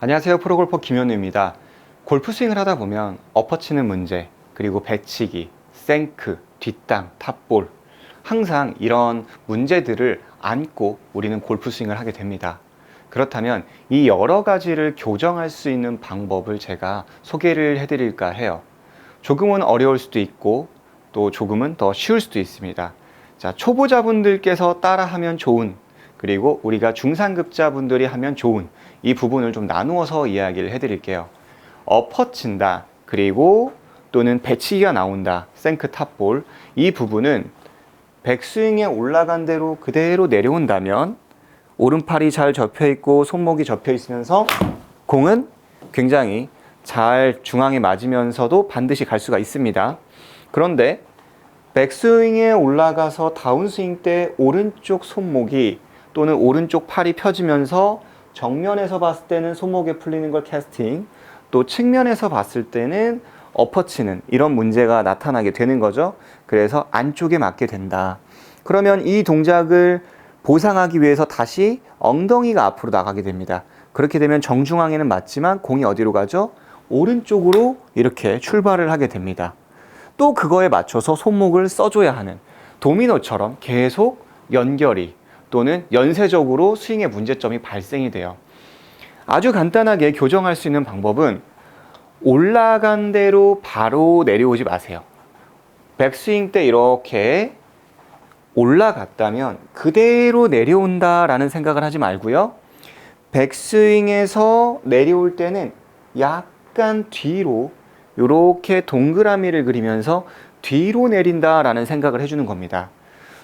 안녕하세요. 프로골퍼 김현우입니다. 골프 스윙을 하다 보면 엎어치는 문제, 그리고 배치기, 생크, 뒷땅, 탑볼, 항상 이런 문제들을 안고 우리는 골프 스윙을 하게 됩니다. 그렇다면 이 여러 가지를 교정할 수 있는 방법을 제가 소개를 해드릴까 해요. 조금은 어려울 수도 있고 또 조금은 더 쉬울 수도 있습니다. 자, 초보자분들께서 따라하면 좋은, 그리고 우리가 중상급자분들이 하면 좋은 이 부분을 좀 나누어서 이야기를 해드릴게요. 엎어친다, 그리고 또는 배치기가 나온다, 생크 탑볼, 이 부분은 백스윙에 올라간 대로 그대로 내려온다면 오른팔이 잘 접혀 있고 손목이 접혀 있으면서 공은 굉장히 잘 중앙에 맞으면서도 반드시 갈 수가 있습니다. 그런데 백스윙에 올라가서 다운스윙 때 오른쪽 손목이 또는 오른쪽 팔이 펴지면서 정면에서 봤을 때는 손목에 풀리는 걸 캐스팅, 또 측면에서 봤을 때는 엎어치는 이런 문제가 나타나게 되는 거죠. 그래서 안쪽에 맞게 된다. 그러면 이 동작을 보상하기 위해서 다시 엉덩이가 앞으로 나가게 됩니다. 그렇게 되면 정중앙에는 맞지만 공이 어디로 가죠? 오른쪽으로 이렇게 출발을 하게 됩니다. 또 그거에 맞춰서 손목을 써줘야 하는, 도미노처럼 계속 연결이 또는 연쇄적으로 스윙의 문제점이 발생이 돼요. 아주 간단하게 교정할 수 있는 방법은 올라간 대로 바로 내려오지 마세요. 백스윙 때 이렇게 올라갔다면 그대로 내려온다라는 생각을 하지 말고요. 백스윙에서 내려올 때는 약간 뒤로 이렇게 동그라미를 그리면서 뒤로 내린다라는 생각을 해주는 겁니다.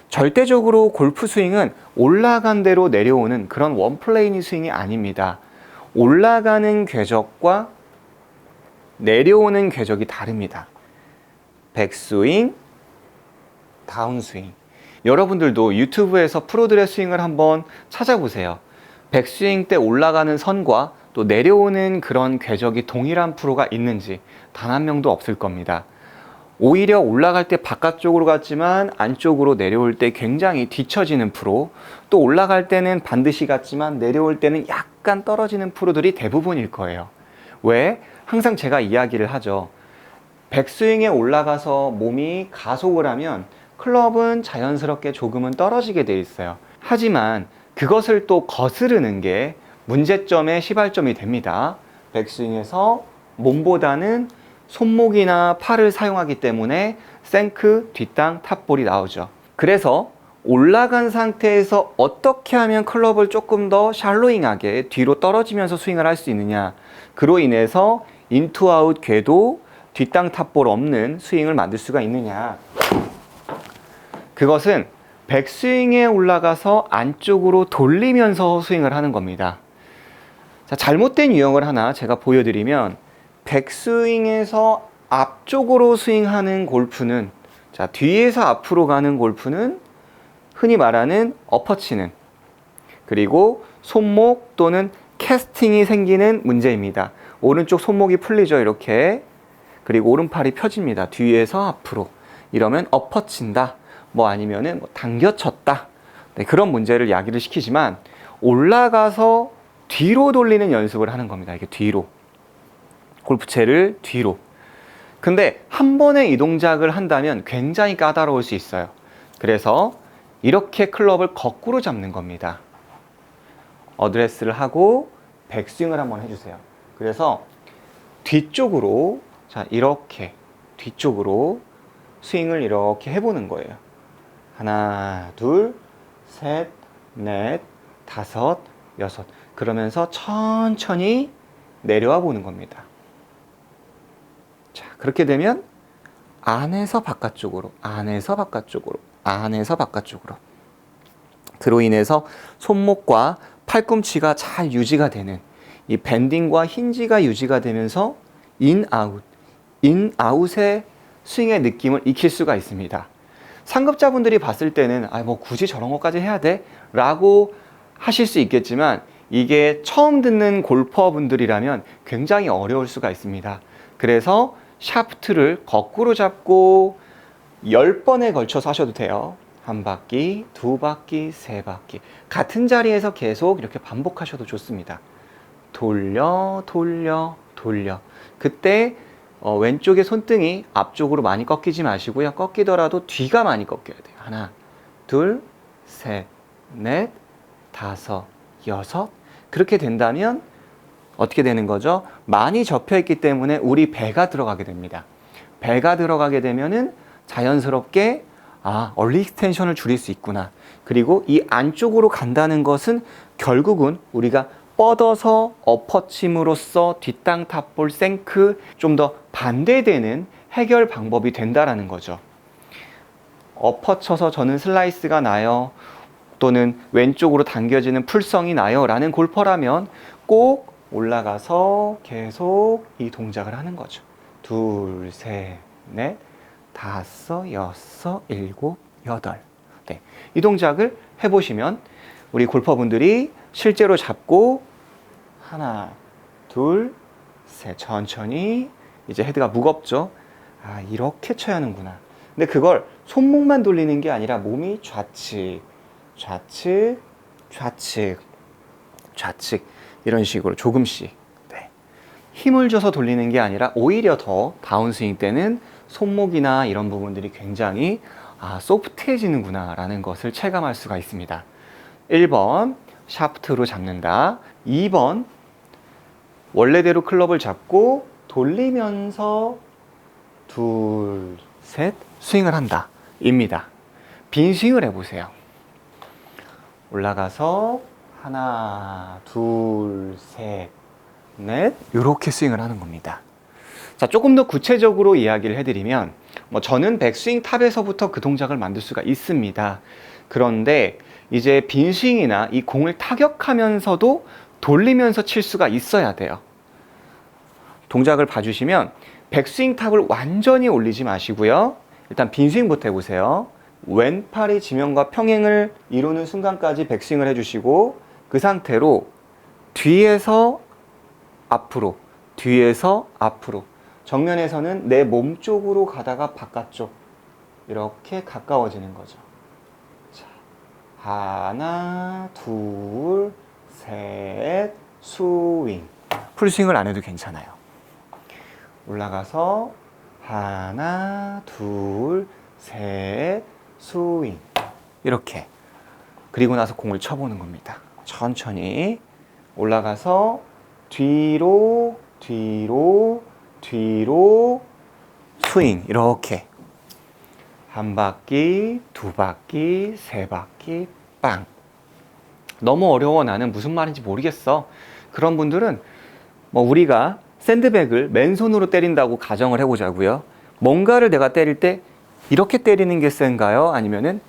절대적으로 골프 스윙은 올라간 대로 내려오는 그런 원플레인 스윙이 아닙니다. 올라가는 궤적과 내려오는 궤적이 다릅니다. 백스윙, 다운스윙. 여러분들도 유튜브에서 프로들의 스윙을 한번 찾아보세요. 백스윙 때 올라가는 선과 또 내려오는 그런 궤적이 동일한 프로가 있는지 단 한 명도 없을 겁니다. 오히려 올라갈 때 바깥쪽으로 갔지만 안쪽으로 내려올 때 굉장히 뒤처지는 프로, 또 올라갈 때는 반드시 갔지만 내려올 때는 약간 떨어지는 프로들이 대부분일 거예요. 왜? 항상 제가 이야기를 하죠. 백스윙에 올라가서 몸이 가속을 하면 클럽은 자연스럽게 조금은 떨어지게 돼 있어요. 하지만 그것을 또 거스르는 게 문제점의 시발점이 됩니다. 백스윙에서 몸보다는 손목이나 팔을 사용하기 때문에 생크, 뒷땅, 탑볼이 나오죠. 그래서 올라간 상태에서 어떻게 하면 클럽을 조금 더 샬로잉하게 뒤로 떨어지면서 스윙을 할 수 있느냐, 그로 인해서 인투 아웃 궤도, 뒷땅 탑볼 없는 스윙을 만들 수가 있느냐, 그것은 백스윙에 올라가서 안쪽으로 돌리면서 스윙을 하는 겁니다. 자, 잘못된 유형을 하나 제가 보여드리면, 백스윙에서 앞쪽으로 스윙하는 골프는, 자, 뒤에서 앞으로 가는 골프는 흔히 말하는 엎어치는, 그리고 손목 또는 캐스팅이 생기는 문제입니다. 오른쪽 손목이 풀리죠, 이렇게. 그리고 오른팔이 펴집니다. 뒤에서 앞으로. 이러면 엎어친다. 뭐 아니면은 당겨쳤다. 네, 그런 문제를 야기를 시키지만, 올라가서 뒤로 돌리는 연습을 하는 겁니다. 이게 뒤로. 골프채를 뒤로. 근데 한 번에 이 동작을 한다면 굉장히 까다로울 수 있어요. 그래서 이렇게 클럽을 거꾸로 잡는 겁니다. 어드레스를 하고 백스윙을 한번 해주세요. 그래서 뒤쪽으로, 자, 이렇게 뒤쪽으로 스윙을 이렇게 해보는 거예요. 하나, 둘, 셋, 넷, 다섯, 여섯. 그러면서 천천히 내려와 보는 겁니다. 자, 그렇게 되면 안에서 바깥쪽으로, 안에서 바깥쪽으로, 안에서 바깥쪽으로. 그로 인해서 손목과 팔꿈치가 잘 유지가 되는, 이 밴딩과 힌지가 유지가 되면서 인아웃, 인아웃의 스윙의 느낌을 익힐 수가 있습니다. 상급자분들이 봤을 때는 뭐 굳이 저런 것까지 해야 돼? 라고 하실 수 있겠지만, 이게 처음 듣는 골퍼분들이라면 굉장히 어려울 수가 있습니다. 그래서 샤프트를 거꾸로 잡고 10번에 걸쳐서 하셔도 돼요. 한 바퀴, 두 바퀴, 세 바퀴. 같은 자리에서 계속 이렇게 반복하셔도 좋습니다. 돌려, 돌려, 돌려. 그때 왼쪽의 손등이 앞쪽으로 많이 꺾이지 마시고요. 꺾이더라도 뒤가 많이 꺾여야 돼요. 하나, 둘, 셋, 넷, 다섯, 여섯. 그렇게 된다면 어떻게 되는 거죠? 많이 접혀 있기 때문에 우리 배가 들어가게 됩니다. 배가 들어가게 되면은 자연스럽게 얼리 익스텐션을 줄일 수 있구나. 그리고 이 안쪽으로 간다는 것은 결국은 우리가 뻗어서 엎어침으로써 뒷땅 탑볼 생크 좀 더 반대되는 해결 방법이 된다라는 거죠. 엎어쳐서 저는 슬라이스가 나요. 또는 왼쪽으로 당겨지는 풀성이 나요. 라는 골퍼라면 꼭 올라가서 계속 이 동작을 하는 거죠. 둘, 셋, 넷, 다섯, 여섯, 일곱, 여덟. 네. 이 동작을 해보시면 우리 골퍼분들이 실제로 잡고 하나, 둘, 셋, 천천히 이제 헤드가 무겁죠. 이렇게 쳐야 하는구나. 근데 그걸 손목만 돌리는 게 아니라 몸이 좌측, 좌측, 좌측, 좌측 이런 식으로 조금씩 힘을 줘서 돌리는 게 아니라 오히려 더 다운스윙 때는 손목이나 이런 부분들이 굉장히 소프트해지는구나 라는 것을 체감할 수가 있습니다. 1번 샤프트로 잡는다. 2번 원래대로 클럽을 잡고 돌리면서 둘, 셋 스윙을 한다 입니다. 빈 스윙을 해보세요. 올라가서 하나, 둘, 셋, 넷 이렇게 스윙을 하는 겁니다. 자, 조금 더 구체적으로 이야기를 해드리면 저는 백스윙 탑에서부터 그 동작을 만들 수가 있습니다. 그런데 이제 빈 스윙이나 이 공을 타격하면서도 돌리면서 칠 수가 있어야 돼요. 동작을 봐주시면 백스윙 탑을 완전히 올리지 마시고요. 일단 빈 스윙부터 해보세요. 왼팔이 지면과 평행을 이루는 순간까지 백스윙을 해주시고 그 상태로 뒤에서 앞으로, 뒤에서 앞으로. 정면에서는 내 몸 쪽으로 가다가 바깥쪽 이렇게 가까워지는 거죠. 자, 하나, 둘, 셋, 스윙. 풀스윙을 안 해도 괜찮아요. 올라가서 하나, 둘, 셋, 스윙. 이렇게. 그리고 나서 공을 쳐보는 겁니다. 천천히 올라가서 뒤로, 뒤로, 뒤로 스윙. 이렇게 한 바퀴, 두 바퀴, 세 바퀴, 빵. 너무 어려워. 나는 무슨 말인지 모르겠어. 그런 분들은 우리가 샌드백을 맨손으로 때린다고 가정을 해보자고요. 뭔가를 내가 때릴 때 이렇게 때리는 게 센가요? 아니면은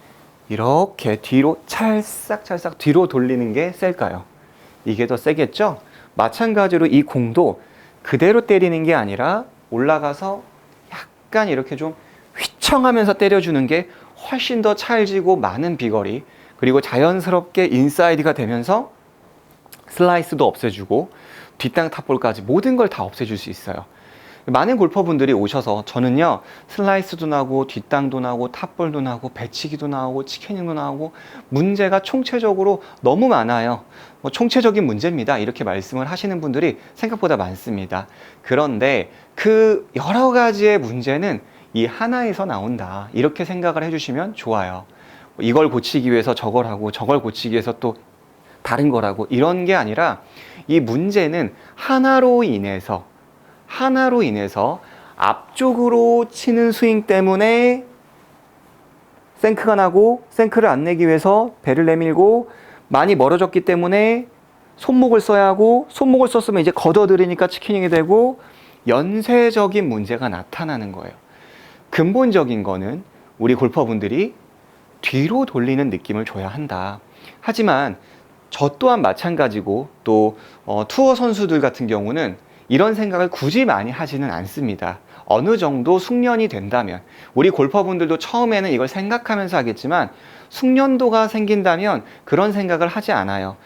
이렇게 뒤로 찰싹찰싹 뒤로 돌리는 게 셀까요? 이게 더 세겠죠? 마찬가지로 이 공도 그대로 때리는 게 아니라 올라가서 약간 이렇게 좀 휘청하면서 때려주는 게 훨씬 더 찰지고 많은 비거리, 그리고 자연스럽게 인사이드가 되면서 슬라이스도 없애주고 뒷땅 탑볼까지 모든 걸 다 없애줄 수 있어요. 많은 골퍼분들이 오셔서 저는요 슬라이스도 나고 뒷땅도 나고 탑볼도 나고 배치기도 나오고 치캐닝도 나오고 문제가 총체적으로 너무 많아요. 총체적인 문제입니다. 이렇게 말씀을 하시는 분들이 생각보다 많습니다. 그런데 그 여러 가지의 문제는 이 하나에서 나온다. 이렇게 생각을 해주시면 좋아요. 이걸 고치기 위해서 저걸 하고 저걸 고치기 위해서 또 다른 거라고 이런 게 아니라 이 문제는 하나로 인해서 앞쪽으로 치는 스윙 때문에 생크가 나고 생크를 안 내기 위해서 배를 내밀고 많이 멀어졌기 때문에 손목을 써야 하고 손목을 썼으면 이제 걷어들이니까 치키닝이 되고 연쇄적인 문제가 나타나는 거예요. 근본적인 거는 우리 골퍼분들이 뒤로 돌리는 느낌을 줘야 한다. 하지만 저 또한 마찬가지고 또 투어 선수들 같은 경우는 이런 생각을 굳이 많이 하지는 않습니다. 어느 정도 숙련이 된다면, 우리 골퍼분들도 처음에는 이걸 생각하면서 하겠지만 숙련도가 생긴다면 그런 생각을 하지 않아요.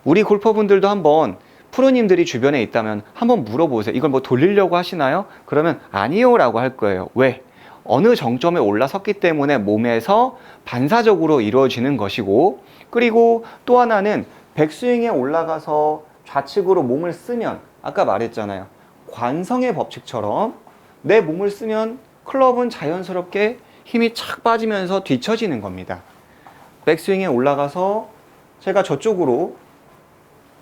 우리 골퍼분들도 한번 프로님들이 주변에 있다면 한번 물어보세요. 이걸 뭐 돌리려고 하시나요? 그러면 아니요 라고 할 거예요. 왜? 어느 정점에 올라섰기 때문에 몸에서 반사적으로 이루어지는 것이고, 그리고 또 하나는 백스윙에 올라가서 좌측으로 몸을 쓰면 아까 말했잖아요. 관성의 법칙처럼 내 몸을 쓰면 클럽은 자연스럽게 힘이 착 빠지면서 뒤처지는 겁니다. 백스윙에 올라가서 제가 저쪽으로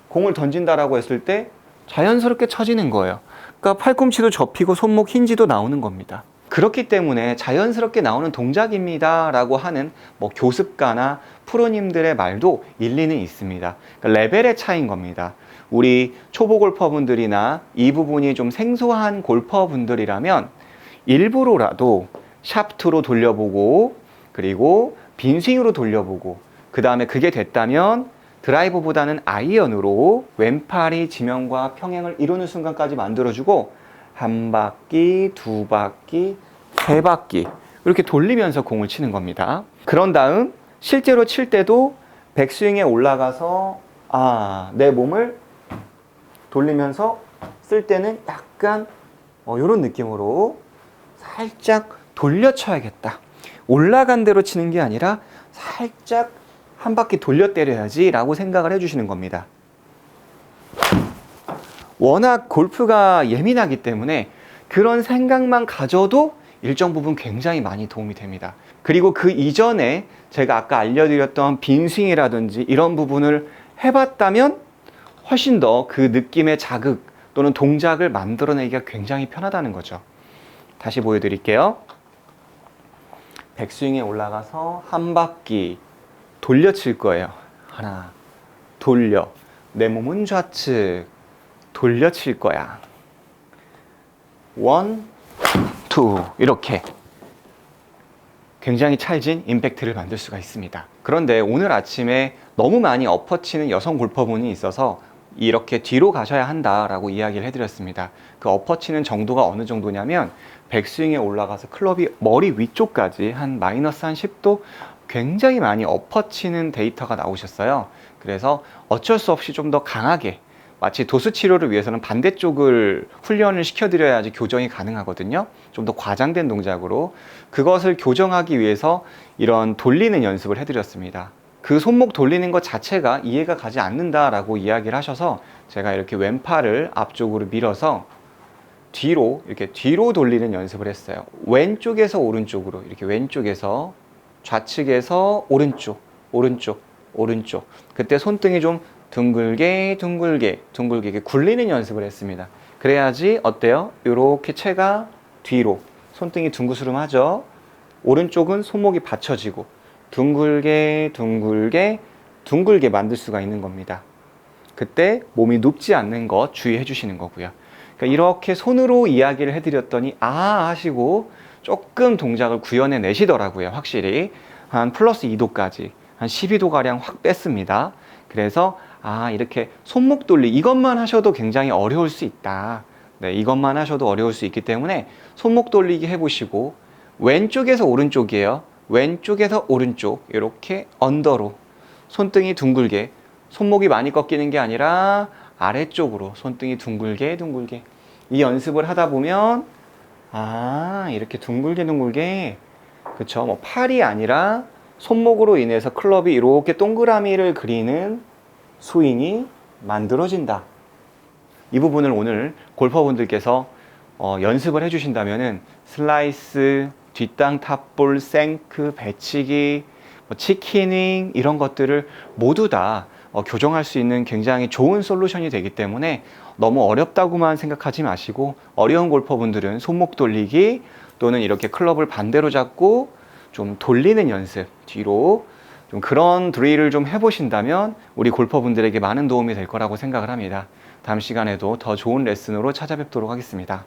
공을 던진다라고 했을 때 자연스럽게 처지는 거예요. 그러니까 팔꿈치도 접히고 손목 힌지도 나오는 겁니다. 그렇기 때문에 자연스럽게 나오는 동작입니다 라고 하는 뭐 교습가나 프로님들의 말도 일리는 있습니다. 그러니까 레벨의 차이인 겁니다. 우리 초보 골퍼분들이나 이 부분이 좀 생소한 골퍼분들이라면 일부러라도 샤프트로 돌려보고 그리고 빈스윙으로 돌려보고 그 다음에 그게 됐다면 드라이버보다는 아이언으로 왼팔이 지면과 평행을 이루는 순간까지 만들어주고 한 바퀴, 두 바퀴, 세 바퀴 이렇게 돌리면서 공을 치는 겁니다. 그런 다음 실제로 칠 때도 백스윙에 올라가서 내 몸을 돌리면서 쓸 때는 약간 이런 느낌으로 살짝 돌려쳐야겠다. 올라간 대로 치는 게 아니라 살짝 한 바퀴 돌려 때려야지 라고 생각을 해주시는 겁니다. 워낙 골프가 예민하기 때문에 그런 생각만 가져도 일정 부분 굉장히 많이 도움이 됩니다. 그리고 그 이전에 제가 아까 알려드렸던 빈스윙이라든지 이런 부분을 해봤다면 훨씬 더 그 느낌의 자극 또는 동작을 만들어내기가 굉장히 편하다는 거죠. 다시 보여드릴게요. 백스윙에 올라가서 한 바퀴 돌려 칠 거예요. 하나, 돌려. 내 몸은 좌측. 돌려 칠 거야. 원, 투. 이렇게. 굉장히 찰진 임팩트를 만들 수가 있습니다. 그런데 오늘 아침에 너무 많이 엎어치는 여성 골퍼분이 있어서 이렇게 뒤로 가셔야 한다라고 이야기를 해드렸습니다. 그 엎어치는 정도가 어느 정도냐면 백스윙에 올라가서 클럽이 머리 위쪽까지 한 마이너스 한 10도 굉장히 많이 엎어치는 데이터가 나오셨어요. 그래서 어쩔 수 없이 좀 더 강하게 마치 도수 치료를 위해서는 반대쪽을 훈련을 시켜드려야지 교정이 가능하거든요. 좀 더 과장된 동작으로 그것을 교정하기 위해서 이런 돌리는 연습을 해드렸습니다. 그 손목 돌리는 것 자체가 이해가 가지 않는다라고 이야기를 하셔서 제가 이렇게 왼팔을 앞쪽으로 밀어서 뒤로 이렇게 뒤로 돌리는 연습을 했어요. 왼쪽에서 오른쪽으로 이렇게 왼쪽에서 좌측에서 오른쪽, 오른쪽, 오른쪽. 그때 손등이 좀 둥글게 둥글게 둥글게 이렇게 굴리는 연습을 했습니다. 그래야지 어때요? 이렇게 채가 뒤로 손등이 둥그스름하죠. 오른쪽은 손목이 받쳐지고 둥글게 둥글게 둥글게 만들 수가 있는 겁니다. 그때 몸이 눕지 않는 것 주의해 주시는 거고요. 그러니까 이렇게 손으로 이야기를 해드렸더니 하시고 조금 동작을 구현해 내시더라고요. 확실히 한 플러스 2도까지 한 12도가량 확 뺐습니다. 그래서 이렇게 손목 돌리 이것만 하셔도 굉장히 어려울 수 있다. 네, 이것만 하셔도 어려울 수 있기 때문에 손목 돌리기 해보시고 왼쪽에서 오른쪽이에요. 왼쪽에서 오른쪽 이렇게 언더로 손등이 둥글게 손목이 많이 꺾이는 게 아니라 아래쪽으로 손등이 둥글게 둥글게 이 연습을 하다 보면 이렇게 둥글게 둥글게 그쵸 뭐 팔이 아니라 손목으로 인해서 클럽이 이렇게 동그라미를 그리는 스윙이 만들어진다. 이 부분을 오늘 골퍼분들께서 연습을 해주신다면은 슬라이스, 뒷땅 탑볼, 생크, 배치기, 치키닝 이런 것들을 모두 다 교정할 수 있는 굉장히 좋은 솔루션이 되기 때문에 너무 어렵다고만 생각하지 마시고 어려운 골퍼분들은 손목 돌리기 또는 이렇게 클럽을 반대로 잡고 좀 돌리는 연습 뒤로 좀 그런 드릴을 좀 해보신다면 우리 골퍼분들에게 많은 도움이 될 거라고 생각을 합니다. 다음 시간에도 더 좋은 레슨으로 찾아뵙도록 하겠습니다.